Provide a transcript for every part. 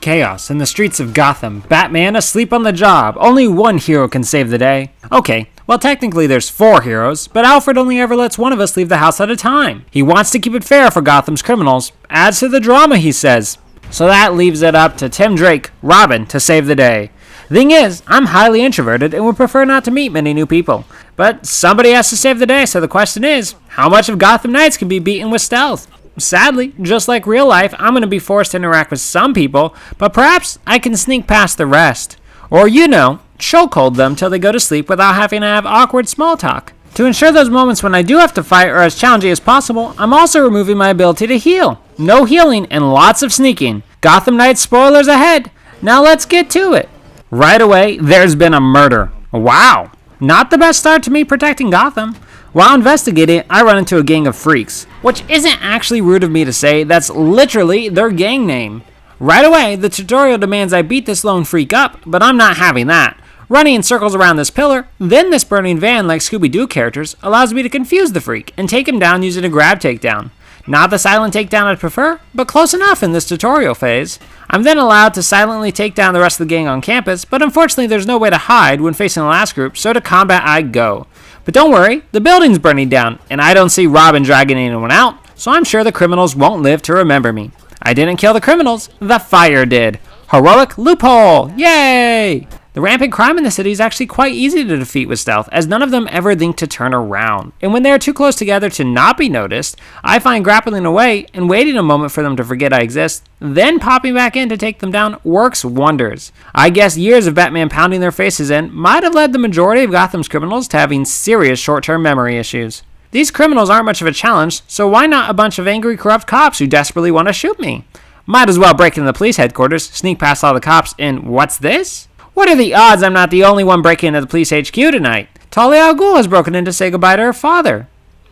Chaos in the streets of Gotham. Batman asleep on the job. Only one hero can save the day. Okay, well technically there's 4 heroes, but Alfred only ever lets one of us leave the house at a time. He wants to keep it fair for Gotham's criminals. Adds to the drama, he says. So that leaves it up to Tim Drake, Robin, to save the day. Thing is, I'm highly introverted and would prefer not to meet many new people. But somebody has to save the day, so the question is, how much of Gotham Knights can be beaten with stealth? Sadly, just like real life, I'm going to be forced to interact with some people, but perhaps I can sneak past the rest. Or, chokehold them till they go to sleep without having to have awkward small talk. To ensure those moments when I do have to fight are as challenging as possible, I'm also removing my ability to heal. No healing and lots of sneaking. Gotham Knights spoilers ahead. Now let's get to it. Right away, there's been a murder. Wow. Not the best start to me protecting Gotham. While investigating, I run into a gang of freaks, which isn't actually rude of me to say, that's literally their gang name. Right away, the tutorial demands I beat this lone freak up, but I'm not having that. Running in circles around this pillar, then this burning van like Scooby-Doo characters, allows me to confuse the freak and take him down using a grab takedown. Not the silent takedown I'd prefer, but close enough in this tutorial phase. I'm then allowed to silently take down the rest of the gang on campus, but unfortunately there's no way to hide when facing the last group, so to combat I go. But don't worry, the building's burning down, and I don't see Robin dragging anyone out, so I'm sure the criminals won't live to remember me. I didn't kill the criminals, the fire did. Heroic loophole! Yay! The rampant crime in the city is actually quite easy to defeat with stealth, as none of them ever think to turn around. And when they are too close together to not be noticed, I find grappling away and waiting a moment for them to forget I exist, then popping back in to take them down works wonders. I guess years of Batman pounding their faces in might have led the majority of Gotham's criminals to having serious short-term memory issues. These criminals aren't much of a challenge, so why not a bunch of angry, corrupt cops who desperately want to shoot me? Might as well break into the police headquarters, sneak past all the cops, and what's this? What are the odds I'm not the only one breaking into the police HQ tonight? Talia al Ghul has broken in to say goodbye to her father.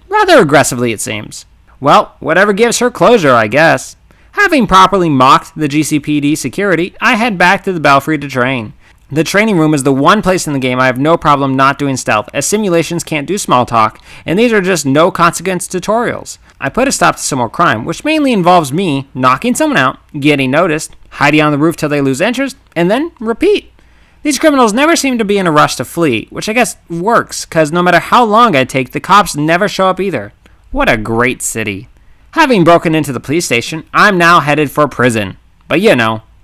Rather aggressively, it seems. Well, whatever gives her closure, I guess. Having properly mocked the GCPD security, I head back to the Belfry to train. The training room is the one place in the game I have no problem not doing stealth, as simulations can't do small talk, and these are just no consequence tutorials. I put a stop to some more crime, which mainly involves me knocking someone out, getting noticed, hiding on the roof till they lose interest, and then repeat. These criminals never seem to be in a rush to flee, which I guess works, cause no matter how long I take, the cops never show up either. What a great city. Having broken into the police station, I'm now headed for prison. But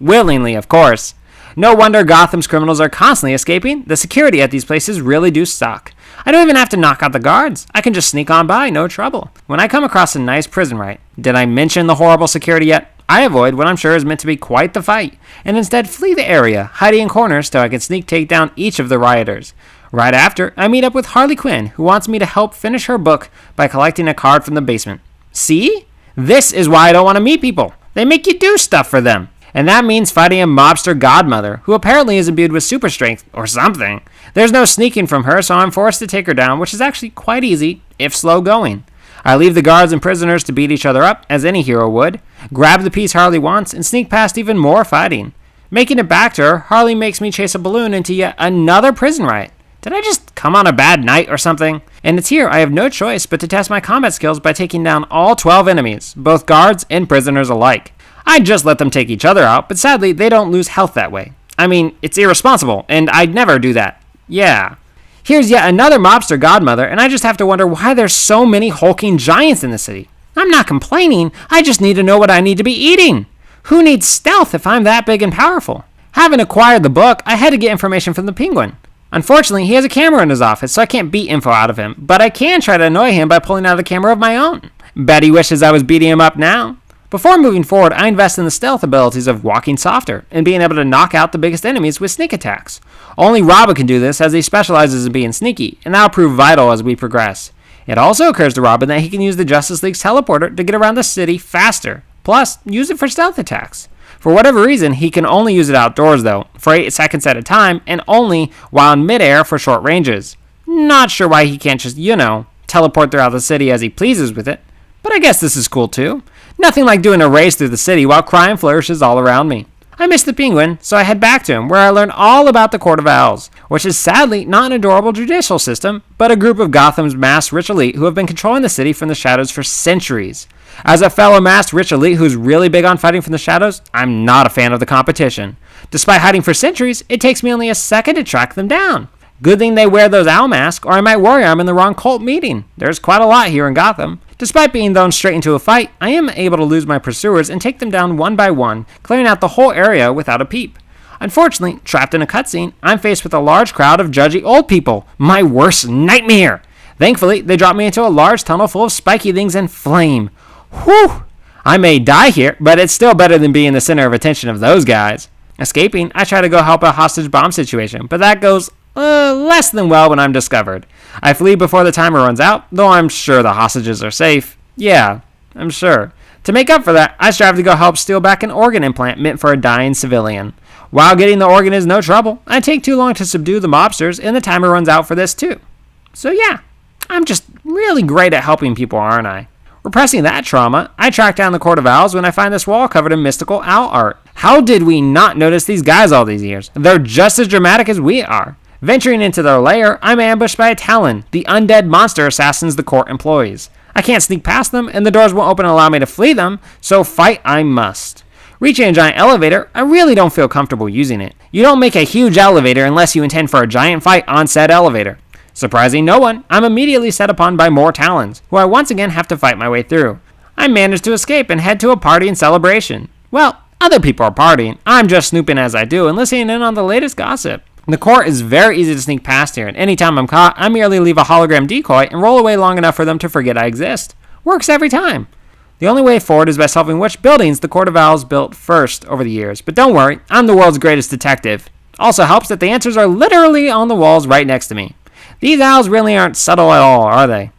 willingly of course. No wonder Gotham's criminals are constantly escaping. The security at these places really do suck. I don't even have to knock out the guards. I can just sneak on by, no trouble. When I come across a nice prison right, did I mention the horrible security yet? I avoid what I'm sure is meant to be quite the fight, and instead flee the area, hiding in corners so I can sneak take down each of the rioters. Right after, I meet up with Harley Quinn, who wants me to help finish her book by collecting a card from the basement. See? This is why I don't want to meet people. They make you do stuff for them. And that means fighting a mobster godmother, who apparently is imbued with super strength, or something. There's no sneaking from her, so I'm forced to take her down, which is actually quite easy, if slow going. I leave the guards and prisoners to beat each other up, as any hero would, grab the piece Harley wants, and sneak past even more fighting. Making it back to her, Harley makes me chase a balloon into yet another prison riot. Did I just come on a bad night or something? And it's here I have no choice but to test my combat skills by taking down all 12 enemies, both guards and prisoners alike. I'd just let them take each other out, but sadly they don't lose health that way. I mean, it's irresponsible, and I'd never do that. Yeah. Here's yet another mobster godmother, and I just have to wonder why there's so many hulking giants in the city. I'm not complaining, I just need to know what I need to be eating. Who needs stealth if I'm that big and powerful? Having acquired the book, I had to get information from the Penguin. Unfortunately, he has a camera in his office, so I can't beat info out of him, but I can try to annoy him by pulling out a camera of my own. Bet he wishes I was beating him up now. Before moving forward, I invest in the stealth abilities of walking softer and being able to knock out the biggest enemies with sneak attacks. Only Robin can do this, as he specializes in being sneaky, and that'll prove vital as we progress. It also occurs to Robin that he can use the Justice League's teleporter to get around the city faster, plus use it for stealth attacks. For whatever reason, he can only use it outdoors though, for 8 seconds at a time, and only while in midair for short ranges. Not sure why he can't just, teleport throughout the city as he pleases with it, but I guess this is cool too. Nothing like doing a race through the city while crime flourishes all around me. I miss the Penguin, so I head back to him, where I learn all about the Court of Owls, which is sadly not an adorable judicial system, but a group of Gotham's mass rich elite who have been controlling the city from the shadows for centuries. As a fellow masked rich elite who's really big on fighting from the shadows, I'm not a fan of the competition. Despite hiding for centuries, it takes me only a second to track them down. Good thing they wear those owl masks, or I might worry I'm in the wrong cult meeting. There's quite a lot here in Gotham. Despite being thrown straight into a fight, I am able to lose my pursuers and take them down one by one, clearing out the whole area without a peep. Unfortunately, trapped in a cutscene, I'm faced with a large crowd of judgy old people. My worst nightmare! Thankfully, they drop me into a large tunnel full of spiky things and flame. Whew! I may die here, but it's still better than being the center of attention of those guys. Escaping, I try to go help a hostage bomb situation, but that goes less than well when I'm discovered. I flee before the timer runs out, though I'm sure the hostages are safe. Yeah, I'm sure. To make up for that, I strive to go help steal back an organ implant meant for a dying civilian. While getting the organ is no trouble, I take too long to subdue the mobsters, and the timer runs out for this too. So yeah, I'm just really great at helping people, aren't I? Repressing that trauma, I track down the Court of Owls when I find this wall covered in mystical owl art. How did we not notice these guys all these years? They're just as dramatic as we are. Venturing into their lair, I'm ambushed by a Talon, the undead monster assassins the court employs. I can't sneak past them, and the doors won't open and allow me to flee them, so fight I must. Reaching a giant elevator, I really don't feel comfortable using it. You don't make a huge elevator unless you intend for a giant fight on said elevator. Surprising no one, I'm immediately set upon by more Talons, who I once again have to fight my way through. I manage to escape and head to a party and celebration. Well, other people are partying, I'm just snooping as I do and listening in on the latest gossip. The court is very easy to sneak past here, and anytime I'm caught, I merely leave a hologram decoy and roll away long enough for them to forget I exist. Works every time. The only way forward is by solving which buildings the Court of Owls built first over the years, but don't worry, I'm the world's greatest detective. Also helps that the answers are literally on the walls right next to me. These owls really aren't subtle at all, are they?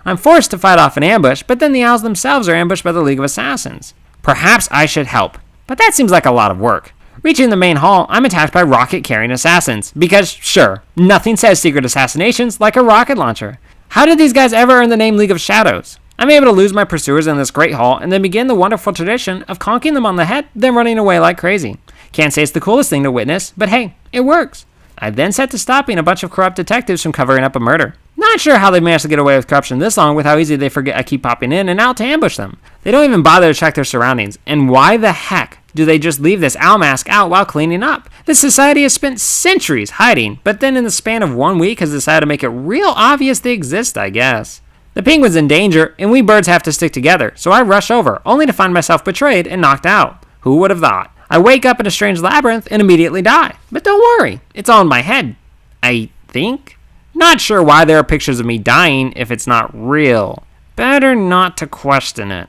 I'm forced to fight off an ambush, but then the owls themselves are ambushed by the League of Assassins. Perhaps I should help, but that seems like a lot of work. Reaching the main hall, I'm attacked by rocket-carrying assassins, because, sure, nothing says secret assassinations like a rocket launcher. How did these guys ever earn the name League of Shadows? I'm able to lose my pursuers in this great hall, and then begin the wonderful tradition of conking them on the head, then running away like crazy. Can't say it's the coolest thing to witness, but hey, it works. I then set to stopping a bunch of corrupt detectives from covering up a murder. Not sure how they managed to get away with corruption this long with how easy they forget I keep popping in and out to ambush them. They don't even bother to check their surroundings, and why the heck do they just leave this owl mask out while cleaning up? This society has spent centuries hiding, but then in the span of 1 week has decided to make it real obvious they exist, I guess. The penguin's in danger, and we birds have to stick together, so I rush over, only to find myself betrayed and knocked out. Who would have thought? I wake up in a strange labyrinth and immediately die. But don't worry, it's all in my head. I think? Not sure why there are pictures of me dying if it's not real. Better not to question it.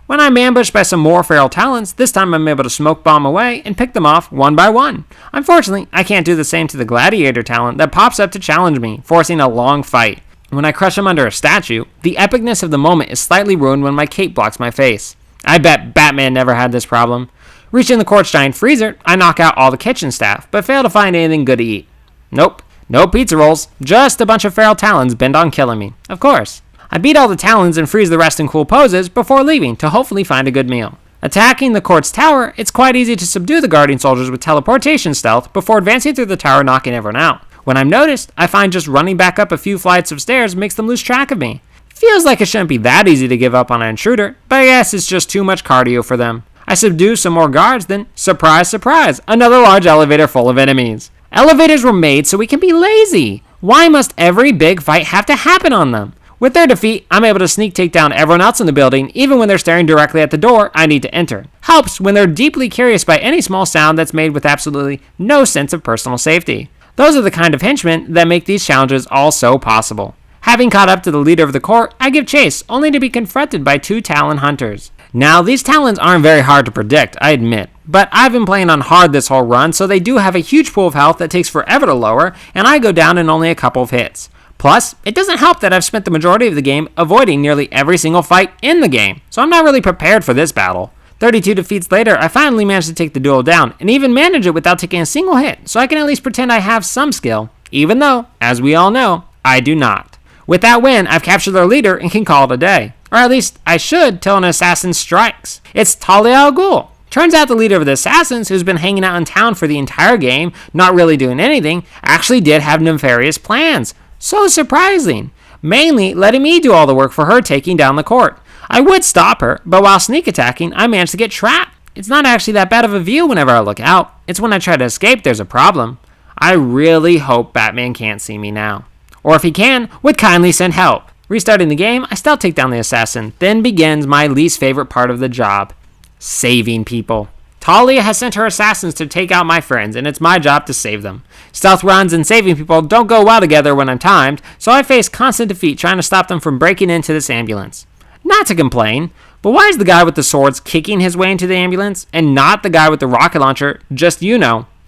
When I'm ambushed by some more feral Talons, this time I'm able to smoke bomb away and pick them off one by one. Unfortunately, I can't do the same to the Gladiator Talon that pops up to challenge me, forcing a long fight. When I crush him under a statue, the epicness of the moment is slightly ruined when my cape blocks my face. I bet Batman never had this problem. Reaching the court's giant freezer, I knock out all the kitchen staff, but fail to find anything good to eat. Nope, no pizza rolls, just a bunch of feral Talons bent on killing me. Of course. I beat all the Talons and freeze the rest in cool poses before leaving to hopefully find a good meal. Attacking the court's tower, it's quite easy to subdue the guardian soldiers with teleportation stealth before advancing through the tower knocking everyone out. When I'm noticed, I find just running back up a few flights of stairs makes them lose track of me. Feels like it shouldn't be that easy to give up on an intruder, but I guess it's just too much cardio for them. I subdue some more guards, then, surprise, surprise, another large elevator full of enemies. Elevators were made so we can be lazy. Why must every big fight have to happen on them? With their defeat, I'm able to take down everyone else in the building, even when they're staring directly at the door I need to enter. Helps when they're deeply curious by any small sound that's made with absolutely no sense of personal safety. Those are the kind of henchmen that make these challenges all so possible. Having caught up to the leader of the court, I give chase, only to be confronted by 2 Talon hunters. Now, these Talons aren't very hard to predict, I admit, but I've been playing on hard this whole run, so they do have a huge pool of health that takes forever to lower, and I go down in only a couple of hits. Plus, it doesn't help that I've spent the majority of the game avoiding nearly every single fight in the game, so I'm not really prepared for this battle. 32 defeats later, I finally managed to take the duel down, and even manage it without taking a single hit, so I can at least pretend I have some skill, even though, as we all know, I do not. With that win, I've captured their leader and can call it a day. Or at least, I should till an assassin strikes. It's Talia al Ghul. Turns out the leader of the assassins, who's been hanging out in town for the entire game, not really doing anything, actually did have nefarious plans. So surprising. Mainly letting me do all the work for her taking down the court. I would stop her, but while sneak attacking, I managed to get trapped. It's not actually that bad of a view whenever I look out. It's when I try to escape there's a problem. I really hope Batman can't see me now. Or if he can, would kindly send help. Restarting the game, I still take down the assassin. Then begins my least favorite part of the job. Saving people. Talia has sent her assassins to take out my friends, and it's my job to save them. Stealth runs and saving people don't go well together when I'm timed, so I face constant defeat trying to stop them from breaking into this ambulance. Not to complain, but why is the guy with the swords kicking his way into the ambulance, and not the guy with the rocket launcher just,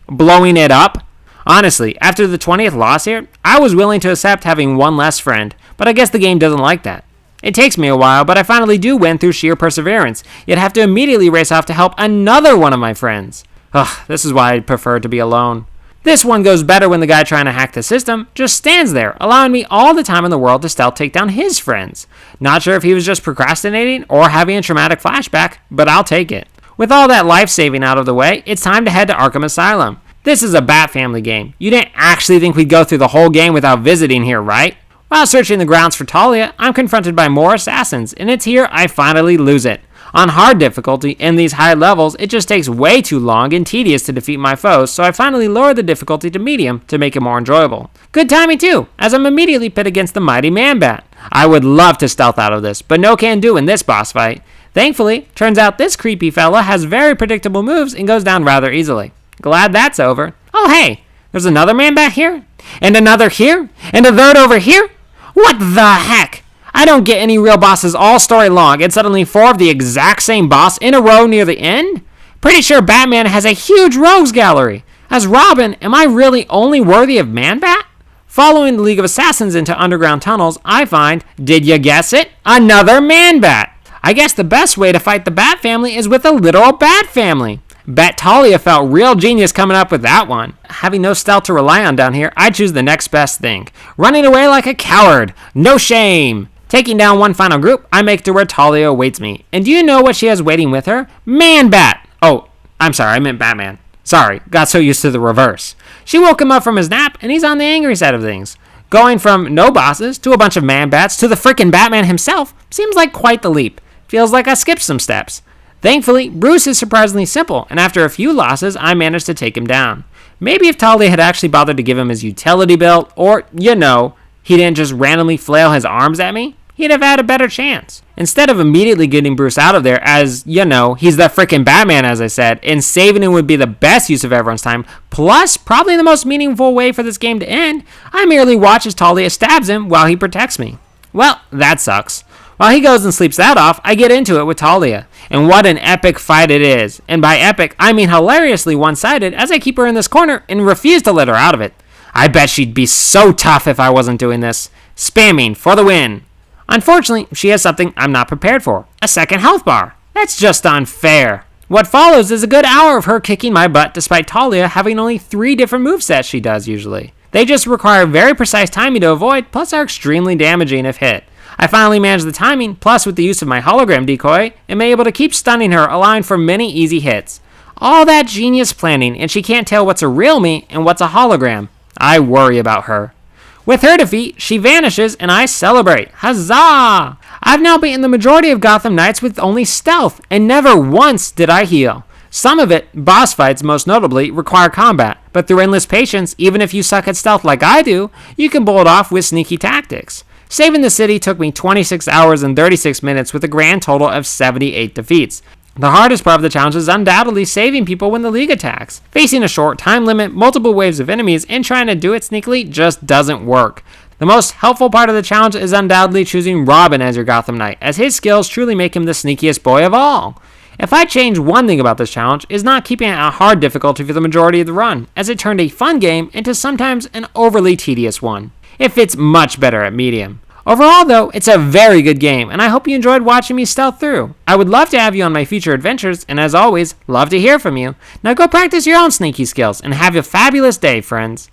blowing it up? Honestly, after the 20th loss here, I was willing to accept having one less friend, but I guess the game doesn't like that. It takes me a while, but I finally do win through sheer perseverance, yet have to immediately race off to help another one of my friends. Ugh, this is why I prefer to be alone. This one goes better when the guy trying to hack the system just stands there, allowing me all the time in the world to stealth take down his friends. Not sure if he was just procrastinating or having a traumatic flashback, but I'll take it. With all that life saving out of the way, it's time to head to Arkham Asylum. This is a Bat Family game. You didn't actually think we'd go through the whole game without visiting here, right? While searching the grounds for Talia, I'm confronted by more assassins, and it's here I finally lose it. On hard difficulty, in these high levels, it just takes way too long and tedious to defeat my foes, so I finally lower the difficulty to medium to make it more enjoyable. Good timing too, as I'm immediately pit against the mighty Man-Bat. I would love to stealth out of this, but no can do in this boss fight. Thankfully, turns out this creepy fella has very predictable moves and goes down rather easily. Glad that's over. Oh hey, there's another Man-Bat here? And another here? And a third over here? What the heck? I don't get any real bosses all story long and suddenly 4 of the exact same boss in a row near the end? Pretty sure Batman has a huge rogues gallery. As Robin, am I really only worthy of Man-Bat? Following the League of Assassins into underground tunnels, I find, did you guess it? Another Man-Bat. I guess the best way to fight the Bat Family is with a literal Bat Family. Bet Talia felt real genius coming up with that one. Having no stealth to rely on down here, I choose the next best thing. Running away like a coward. No shame. Taking down one final group, I make it to where Talia awaits me. And do you know what she has waiting with her? Man-Bat. Oh, I'm sorry, I meant Batman. Sorry, got so used to the reverse. She woke him up from his nap, and he's on the angry side of things. Going from no bosses to a bunch of Man-Bats to the frickin' Batman himself seems like quite the leap. Feels like I skipped some steps. Thankfully, Bruce is surprisingly simple, and after a few losses, I managed to take him down. Maybe if Talia had actually bothered to give him his utility belt, or, he didn't just randomly flail his arms at me, he'd have had a better chance. Instead of immediately getting Bruce out of there, as, he's the frickin' Batman, as I said, and saving him would be the best use of everyone's time, plus probably the most meaningful way for this game to end, I merely watch as Talia stabs him while he protects me. Well, that sucks. While he goes and sleeps that off, I get into it with Talia. And what an epic fight it is. And by epic, I mean hilariously one-sided, as I keep her in this corner and refuse to let her out of it. I bet she'd be so tough if I wasn't doing this. Spamming for the win. Unfortunately, she has something I'm not prepared for. A second health bar. That's just unfair. What follows is a good hour of her kicking my butt despite Talia having only 3 different movesets she does usually. They just require very precise timing to avoid, plus are extremely damaging if hit. I finally managed the timing, plus with the use of my hologram decoy, am able to keep stunning her, allowing for many easy hits. All that genius planning, and she can't tell what's a real me and what's a hologram. I worry about her. With her defeat, she vanishes and I celebrate. Huzzah! I've now beaten the majority of Gotham Knights with only stealth, and never once did I heal. Some of it, boss fights most notably, require combat, but through endless patience, even if you suck at stealth like I do, you can pull it off with sneaky tactics. Saving the city took me 26 hours and 36 minutes with a grand total of 78 defeats. The hardest part of the challenge is undoubtedly saving people when the League attacks. Facing a short time limit, multiple waves of enemies, and trying to do it sneakily just doesn't work. The most helpful part of the challenge is undoubtedly choosing Robin as your Gotham Knight, as his skills truly make him the sneakiest boy of all. If I change one thing about this challenge, is not keeping it a hard difficulty for the majority of the run, as it turned a fun game into sometimes an overly tedious one. It fits much better at medium. Overall, though, it's a very good game, and I hope you enjoyed watching me stealth through. I would love to have you on my future adventures, and as always, love to hear from you. Now go practice your own sneaky skills, and have a fabulous day, friends.